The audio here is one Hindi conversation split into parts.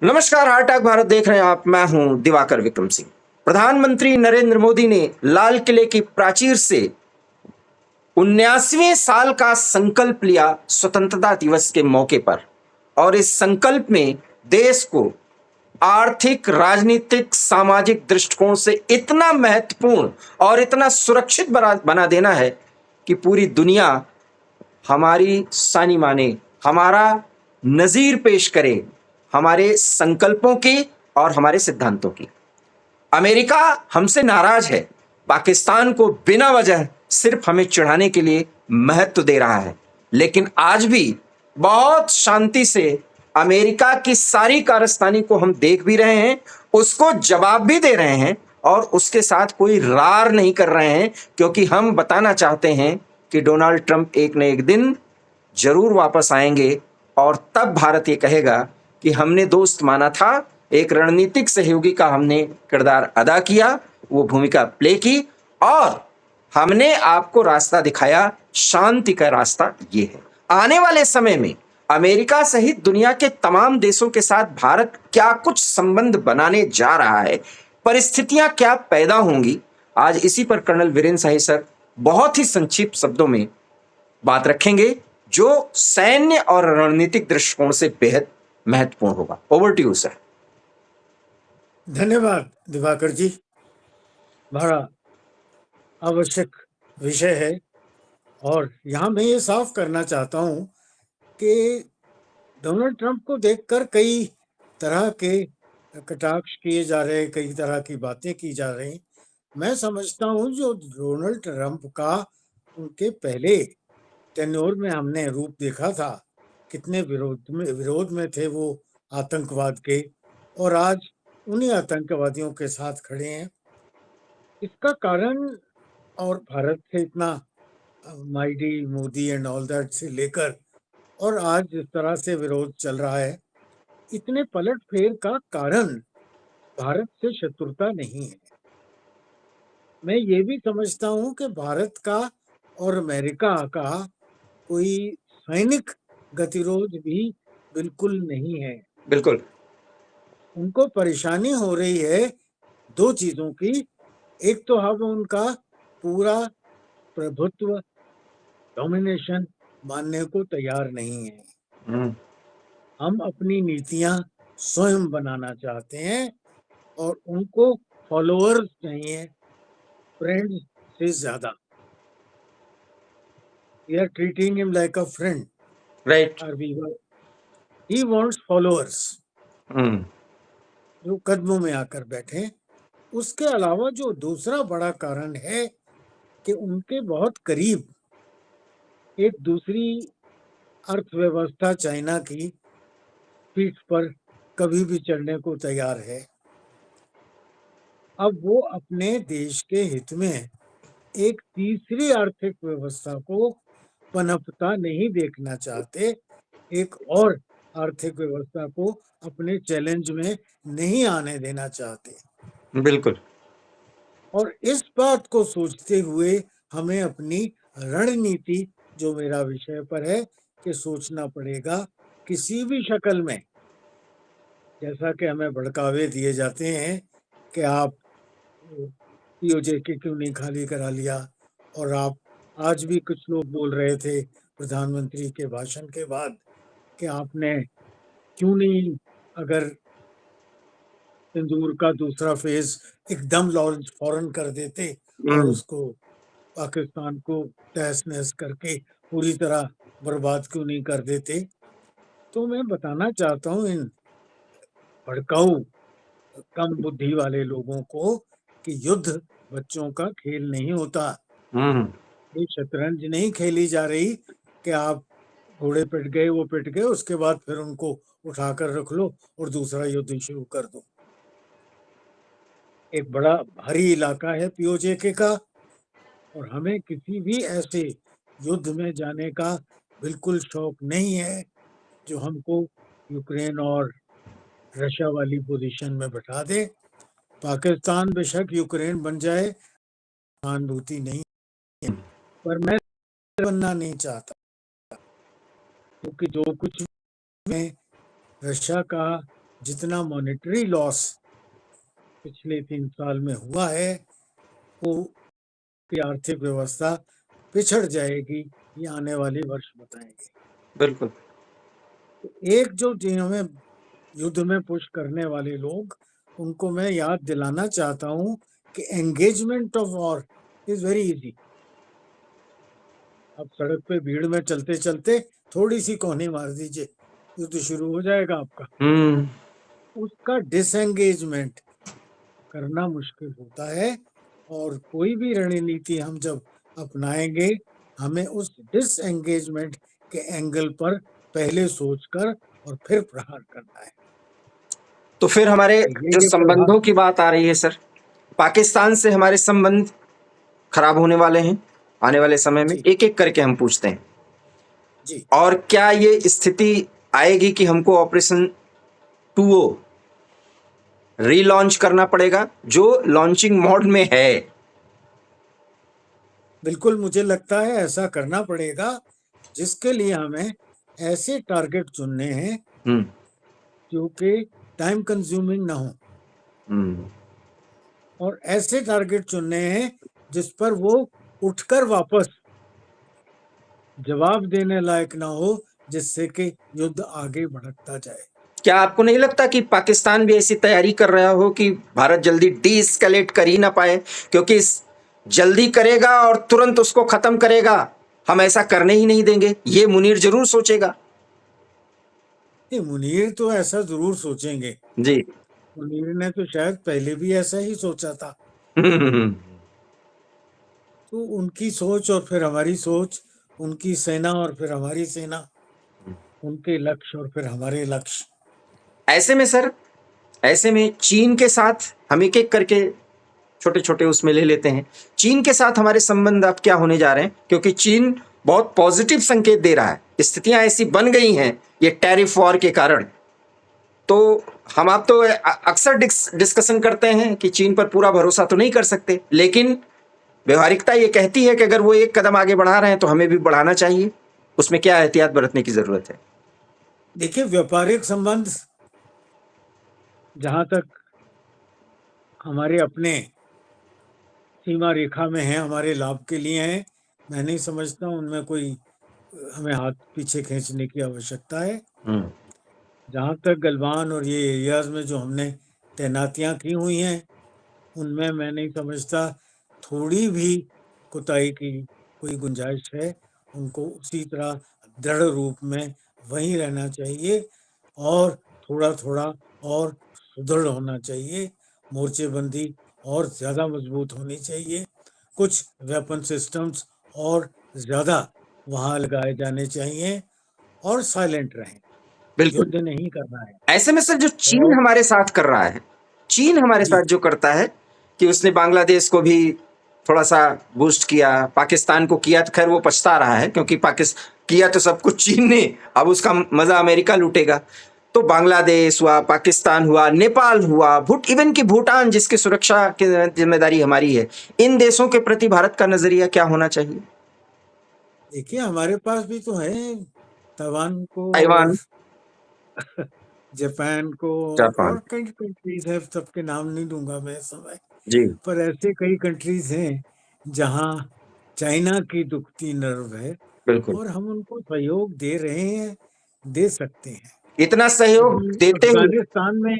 नमस्कार, हार्ट भारत देख रहे हैं आप। मैं हूं दिवाकर विक्रम सिंह। प्रधानमंत्री नरेंद्र मोदी ने लाल किले की प्राचीर से 79वें साल का संकल्प लिया स्वतंत्रता दिवस के मौके पर। और इस संकल्प में देश को आर्थिक, राजनीतिक, सामाजिक दृष्टिकोण से इतना महत्वपूर्ण और इतना सुरक्षित बना देना है कि पूरी दुनिया हमारी सानी माने, हमारा नजीर पेश करे, हमारे संकल्पों की और हमारे सिद्धांतों की। अमेरिका हमसे नाराज है, पाकिस्तान को बिना वजह सिर्फ हमें चिढ़ाने के लिए महत्व दे रहा है, लेकिन आज भी बहुत शांति से अमेरिका की सारी कारस्तानी को हम देख भी रहे हैं, उसको जवाब भी दे रहे हैं और उसके साथ कोई रार नहीं कर रहे हैं, क्योंकि हम बताना चाहते हैं कि डोनाल्ड ट्रंप एक न एक दिन जरूर वापस आएंगे और तब भारत ये कहेगा कि हमने दोस्त माना था, एक रणनीतिक सहयोगी का हमने किरदार अदा किया, वो भूमिका प्ले की और हमने आपको रास्ता दिखाया। शांति का रास्ता ये है। आने वाले समय में अमेरिका सहित दुनिया के तमाम देशों के साथ भारत क्या कुछ संबंध बनाने जा रहा है, परिस्थितियां क्या पैदा होंगी, आज इसी पर कर्नल वीरेंद्र शाही सर बहुत ही संक्षिप्त शब्दों में बात रखेंगे, जो सैन्य और रणनीतिक दृष्टिकोण से बेहद महत्वपूर्ण होगा। Over to you sir. धन्यवाद दिवाकर जी। बड़ा आवश्यक विषय है और यहाँ मैं ये साफ करना चाहता हूँ कि डोनाल्ड ट्रंप को देखकर कई तरह के कटाक्ष किए जा रहे, कई तरह की बातें की जा रही। मैं समझता हूँ जो डोनाल्ड ट्रंप का उनके पहले टेन्योर में हमने रूप देखा था, कितने विरोध में थे वो आतंकवाद के, और आज उन्हीं आतंकवादियों के साथ खड़े हैं। इसका कारण और भारत से इतना माइडी मोदी एंड ऑल दैट से लेकर और आज जिस तरह से विरोध चल रहा है, इतने पलट फेर का कारण भारत से शत्रुता नहीं है। मैं ये भी समझता हूँ कि भारत का और अमेरिका का कोई सैनिक गतिरोध भी बिल्कुल नहीं है। बिल्कुल। उनको परेशानी हो रही है दो चीजों की। एक तो हम उनका पूरा प्रभुत्व, डोमिनेशन मानने को तैयार नहीं है। हम अपनी नीतियां स्वयं बनाना चाहते हैं और उनको फॉलोअर्स चाहिए, फ्रेंड्स से ज्यादा। We are treating him like a friend. Right. He wants followers जो कदमों में आकर बैठे। उसके अलावा जो दूसरा बड़ा कारण है कि उनके बहुत करीब एक दूसरी अर्थव्यवस्था चाइना की पीठ पर कभी भी चढ़ने को तैयार है। अब वो अपने देश के हित में एक तीसरी आर्थिक व्यवस्था को पनपता नहीं देखना चाहते, एक और आर्थिक व्यवस्था को अपने चैलेंज में नहीं आने देना चाहते। बिल्कुल। और इस बात को सोचते हुए हमें अपनी रणनीति, जो मेरा विषय पर है, कि सोचना पड़ेगा किसी भी शक्ल में। जैसा कि हमें भड़कावे दिए जाते हैं कि आप पीओजे के क्यों नहीं खाली करा लिया, और आप आज भी कुछ लोग बोल रहे थे प्रधानमंत्री के भाषण के बाद कि आपने क्यों नहीं, अगर सिंदूर का दूसरा फेज एकदम लॉन्च फौरन कर देते और उसको पाकिस्तान को तहस नहस करके पूरी तरह बर्बाद क्यों नहीं कर देते। तो मैं बताना चाहता हूँ इन भड़काऊ कम बुद्धि वाले लोगों को कि युद्ध बच्चों का खेल नहीं होता। ये शतरंज नहीं खेली जा रही कि आप घोड़े पिट गए, वो पिट गए, उसके बाद फिर उनको उठाकर रख लो और दूसरा युद्ध शुरू कर दो। एक बड़ा भारी इलाका है पीओजेके का और हमें किसी भी ऐसे युद्ध में जाने का बिल्कुल शौक नहीं है जो हमको यूक्रेन और रशिया वाली पोजीशन में बैठा दे। पाकिस्तान बेशक यूक्रेन बन जाए, सहानुभूति नहीं है, पर मैं बनना नहीं चाहता, क्योंकि जो कुछ में रशिया का जितना मॉनेटरी लॉस पिछले 3 साल में हुआ है, वो की आर्थिक व्यवस्था पिछड़ जाएगी, ये आने वाले वर्ष बताएंगे। बिल्कुल। तो एक जो हमें युद्ध में पुश करने वाले लोग, उनको मैं याद दिलाना चाहता हूँ कि engagement of war is very easy. आप सड़क पे भीड़ में चलते चलते थोड़ी सी कोहनी मार दीजिए, युद्ध शुरू हो जाएगा आपका। उसका डिसएंगेजमेंट करना मुश्किल होता है, और कोई भी रणनीति हम जब अपनाएंगे, हमें उस डिसएंगेजमेंट के एंगल पर पहले सोचकर और फिर प्रहार करना है। तो फिर हमारे जो ये संबंधों की बात आ रही है सर, पाकिस्तान से हमारे संबंध खराब होने वाले हैं आने वाले समय में, जी एक एक करके हम पूछते हैं। जी और क्या ये स्थिति आएगी कि हमको ऑपरेशन 2O रीलॉन्च करना पड़ेगा, जो लॉन्चिंग मोड में है? बिल्कुल, मुझे लगता है ऐसा करना पड़ेगा, जिसके लिए हमें ऐसे टारगेट चुनने हैं जो कि टाइम कंज्यूमिंग ना हो, और ऐसे टारगेट चुनने हैं जिस पर वो उठकर वापस जवाब देने लायक ना हो, जिससे कि युद्ध आगे भड़कता जाए। क्या आपको नहीं लगता कि पाकिस्तान भी ऐसी तैयारी कर रहा हो कि भारत जल्दी डी एस्केलेट कर ही ना पाए, क्योंकि जल्दी करेगा और तुरंत उसको खत्म करेगा, हम ऐसा करने ही नहीं देंगे, ये मुनीर जरूर सोचेगा। ये मुनीर तो ऐसा जरूर सोचेंगे। जी। मुनीर ने तो शायद पहले भी ऐसा ही सोचा था। तो उनकी सोच और फिर हमारी सोच, उनकी सेना और फिर हमारी सेना, उनके लक्ष्य और फिर हमारे लक्ष्य। ऐसे में सर, ऐसे में चीन के साथ हम एक एक करके छोटे छोटे उसमें ले लेते हैं। चीन के साथ हमारे संबंध अब क्या होने जा रहे हैं, क्योंकि चीन बहुत पॉजिटिव संकेत दे रहा है, स्थितियां ऐसी बन गई हैं ये टैरिफ वॉर के कारण। तो हम आप तो अक्सर डिस्कशन करते हैं कि चीन पर पूरा भरोसा तो नहीं कर सकते, लेकिन व्यवहारिकता ये कहती है कि अगर वो एक कदम आगे बढ़ा रहे हैं तो हमें भी बढ़ाना चाहिए। उसमें क्या एहतियात बरतने की जरूरत है? देखिए, व्यापारिक संबंध जहां तक हमारे अपने सीमा रेखा में है, हमारे लाभ के लिए है, मैं नहीं समझता उनमें कोई हमें हाथ पीछे खींचने की आवश्यकता है। जहां तक गलवान और ये एरियाज में जो हमने तैनातियां की हुई हैं, उनमें मैं नहीं समझता थोड़ी भी कोताही की कोई गुंजाइश है। उनको उसी तरह दृढ़ रूप में वहीं रहना चाहिए, और थोड़ा थोड़ा और सुदृढ़ होना चाहिए, मोर्चेबंदी और ज़्यादा मजबूत होनी चाहिए, कुछ वेपन सिस्टम्स और ज़्यादा वहाँ लगाए जाने चाहिए, और साइलेंट रहें, बिल्कुल। युद्ध नहीं करना है। ऐसे में सर जो चीन और हमारे साथ कर रहा है, चीन हमारे जी साथ जो करता है कि उसने बांग्लादेश को भी थोड़ा सा बूस्ट किया, पाकिस्तान को किया, तो खैर वो पछता रहा है क्योंकि पाकिस्तान किया तो सब कुछ चीन ने, अब उसका मजा अमेरिका लूटेगा। तो बांग्लादेश हुआ, पाकिस्तान हुआ, नेपाल हुआ, इवन की भूटान जिसकी सुरक्षा की जिम्मेदारी हमारी है, इन देशों के प्रति भारत का नजरिया क्या होना चाहिए? देखिए, हमारे पास भी तो है ताइवान को और ताइवान, जापान को, जापान। और कई कंट्रीज है, सबके नाम नहीं दूंगा मैं इस समय, जी। पर ऐसे कई कंट्रीज हैं जहां चाइना की दुखती नर्व है, बिल्कुल। और हम उनको सहयोग दे रहे हैं, दे सकते हैं। इतना सहयोग अभी देते हुए, अफगानिस्तान में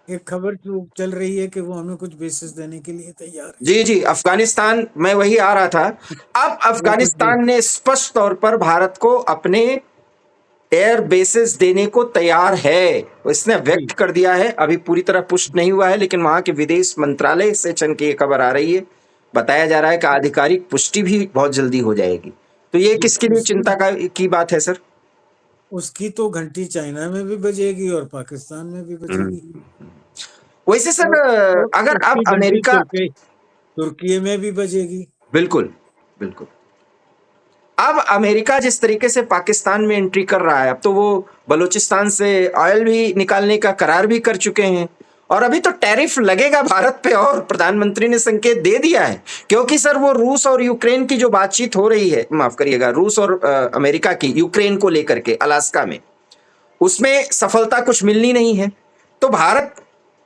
एक खबर जो चल रही है कि वो हमें कुछ बेसिस देने के लिए तैयार है। जी जी, अफगानिस्तान में वही आ रहा था। अब वो कुछ भी अफगानिस्तान ने स्पष्ट तौर पर भारत को अपने एयर बेसिस देने को तैयार है, इसने जी व्यक्त कर दिया है। अभी पूरी तरह पुष्ट नहीं हुआ है, लेकिन वहां के विदेश मंत्रालय से चन की खबर आ रही है, बताया जा रहा है कि आधिकारिक पुष्टि भी बहुत जल्दी हो जाएगी। तो ये जी किसके लिए चिंता की बात है सर? उसकी तो घंटी चाइना में भी बजेगी और पाकिस्तान में भी बजेगी, वैसे सर, और अगर अब उसकी घंटी अमेरिका, तुर्की में भी बजेगी। बिल्कुल बिल्कुल, अब अमेरिका जिस तरीके से पाकिस्तान में एंट्री कर रहा है, अब तो वो बलूचिस्तान से ऑयल भी निकालने का करार भी कर चुके हैं, और अभी तो टैरिफ लगेगा भारत पे, और प्रधानमंत्री ने संकेत दे दिया है। क्योंकि सर वो रूस और यूक्रेन की जो बातचीत हो रही है, माफ करिएगा, रूस और अमेरिका की यूक्रेन को लेकर के अलास्का में, उसमें सफलता कुछ मिलनी नहीं है। तो भारत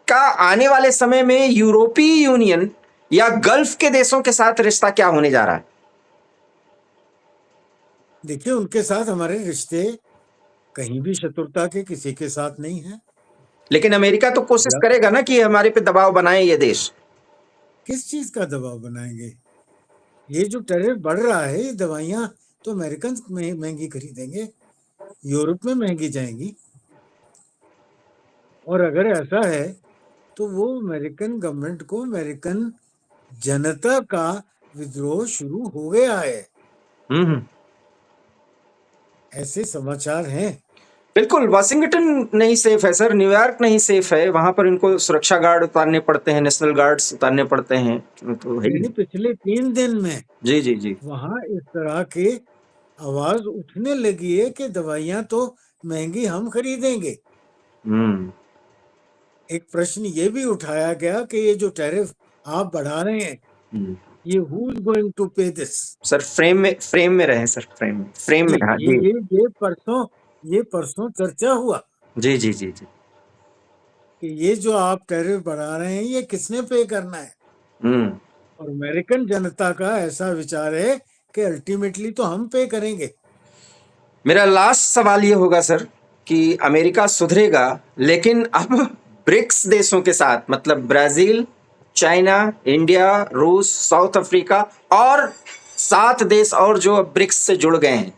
का आने वाले समय में यूरोपीय यूनियन या गल्फ के देशों के साथ रिश्ता क्या होने जा रहा है? देखिए, उनके साथ हमारे रिश्ते कहीं भी शत्रुता के किसी के साथ नहीं है। लेकिन अमेरिका तो कोशिश या करेगा ना कि हमारे पे दबाव बनाए ये देश। किस चीज का दबाव बनाएंगे? ये जो टैरिफ बढ़ रहा है, ये दवाइयां तो अमेरिकन महंगी खरीदेंगे, यूरोप में महंगी जाएंगी। और अगर ऐसा है तो वो अमेरिकन गवर्नमेंट को, अमेरिकन जनता का विद्रोह शुरू हो गया है, हम्म। ऐसे समाचार हैं। बिल्कुल, वाशिंगटन नहीं सेफ है सर, न्यूयॉर्क नहीं सेफ है, वहां पर इनको सुरक्षा गार्ड उतारने पड़ते हैं, नेशनल गार्ड्स उतारने पड़ते हैं, तो है ही। यानी पिछले 3 दिन में जी जी जी। वहां इस तरह के आवाज उठने लगी है कि दवाइयां तो महंगी हम खरीदेंगे। हम्म। एक प्रश्न ये भी उठाया गया कि ये जो टैरिफ आप बढ़ा रहे हैं, हम्म। ये हु इज गोइंग टू पे दिस? सर फ्रेम में रहे सर, फ्रेम में, हाँ जी। ये परसों चर्चा हुआ जी जी जी जी। कि ये जो आप टैरिफ बढ़ा रहे हैं, ये किसने पे करना है? हम्म। और अमेरिकन जनता का ऐसा विचार है कि अल्टीमेटली तो हम पे करेंगे। मेरा लास्ट सवाल ये होगा सर कि अमेरिका सुधरेगा, लेकिन अब ब्रिक्स देशों के साथ, मतलब ब्राजील, चाइना, इंडिया, रूस, साउथ अफ्रीका और 7 देश और जो अब ब्रिक्स से जुड़ गए हैं,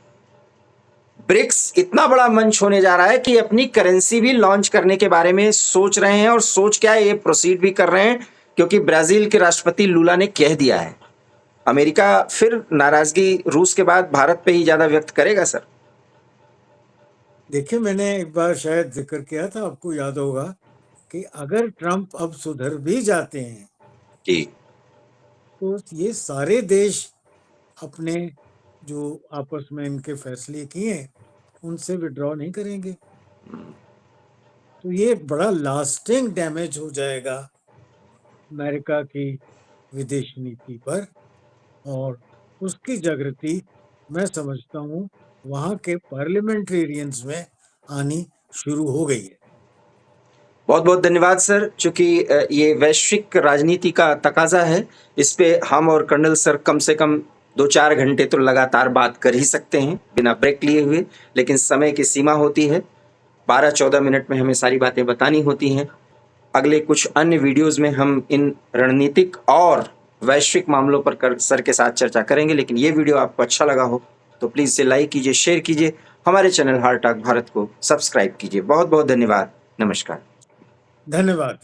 ब्रिक्स इतना बड़ा मंच होने जा रहा है कि अपनी करेंसी भी लॉन्च करने के बारे में सोच रहे हैं, और सोच क्या है, ये प्रोसीड भी कर रहे हैं, क्योंकि ब्राजील के राष्ट्रपति लूला ने कह दिया है। अमेरिका फिर नाराजगी रूस के बाद भारत पे ही ज्यादा व्यक्त करेगा सर? देखिए, मैंने एक बार शायद जिक्र किया था, आपको याद होगा, कि अगर ट्रंप अब सुधर भी जाते हैं जी। तो ये सारे देश अपने जो आपस में इनके फैसले किए हैं उनसे विड्रॉ नहीं करेंगे। तो ये एक बड़ा लास्टिंग डैमेज हो जाएगा अमेरिका की विदेश नीति पर, और उसकी जागृति मैं समझता हूँ वहाँ के पार्लियामेंटेरियंस में आनी शुरू हो गई है। बहुत बहुत धन्यवाद सर, चूंकि ये वैश्विक राजनीति का तकाजा है, इस पे हम और कर्नल सर कम से कम 2-4 घंटे तो लगातार बात कर ही सकते हैं बिना ब्रेक लिए हुए, लेकिन समय की सीमा होती है, 12-14 मिनट में हमें सारी बातें बतानी होती हैं। अगले कुछ अन्य वीडियोस में हम इन रणनीतिक और वैश्विक मामलों पर सर के साथ चर्चा करेंगे, लेकिन ये वीडियो आपको अच्छा लगा हो तो प्लीज़ इसे लाइक कीजिए, शेयर कीजिए, हमारे चैनल हार्ट टॉक भारत को सब्सक्राइब कीजिए। बहुत बहुत धन्यवाद, नमस्कार। धन्यवाद।